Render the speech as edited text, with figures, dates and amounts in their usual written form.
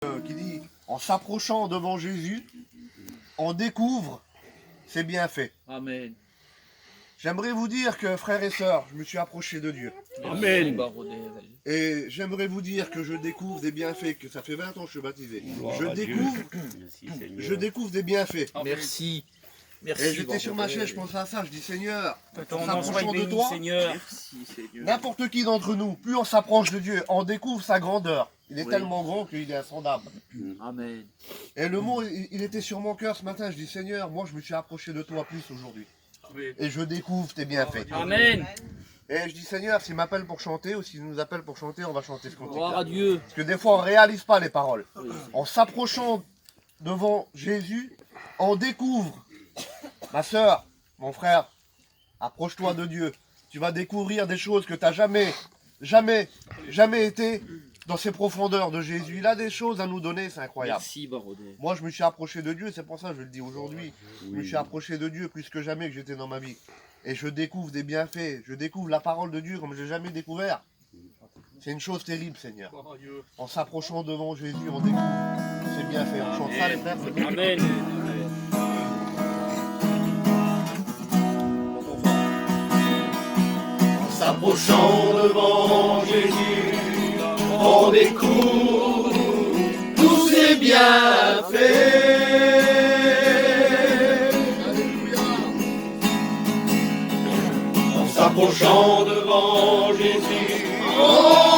Qui dit en s'approchant devant Jésus, on découvre ses bienfaits. Amen. J'aimerais vous dire que, frères et sœurs, je me suis approché de Dieu. Amen. Et j'aimerais vous dire que je découvre des bienfaits, que ça fait 20 ans que je suis baptisé. Je découvre des bienfaits. Merci. Merci. Et j'étais sur ma chaise, je pensais à ça, je dis Seigneur, en nom soit s'approchant de béni, toi, Seigneur. Merci, Seigneur. n'importe qui d'entre nous, plus on s'approche de Dieu, on découvre sa grandeur. Il est tellement grand qu'il est insondable. Amen. Et le mot, il était sur mon cœur ce matin, je dis Seigneur, moi je me suis approché de toi plus aujourd'hui. Et je découvre tes bienfaits. Amen. Et je dis Seigneur, s'il m'appelle pour chanter ou s'il nous appelle pour chanter, on va chanter ce cantique. Gloire à Dieu. Parce que des fois on ne réalise pas les paroles. En s'approchant devant Jésus, on découvre. Ma soeur, mon frère, approche-toi de Dieu. Tu vas découvrir des choses que tu n'as jamais été dans ces profondeurs de Jésus. Il a des choses à nous donner, c'est incroyable. Merci, Barodé. Moi, je me suis approché de Dieu, c'est pour ça que je le dis aujourd'hui. Je me suis approché de Dieu plus que jamais que j'étais dans ma vie. Et je découvre des bienfaits, je découvre la parole de Dieu comme je n'ai jamais découvert. C'est une chose terrible, Seigneur. En s'approchant devant Jésus, on découvre ses bienfaits. On chante ça, les frères, c'est bien. Amen. En s'approchant devant Jésus, on découvre tous ses bienfaits. En s'approchant devant Jésus, on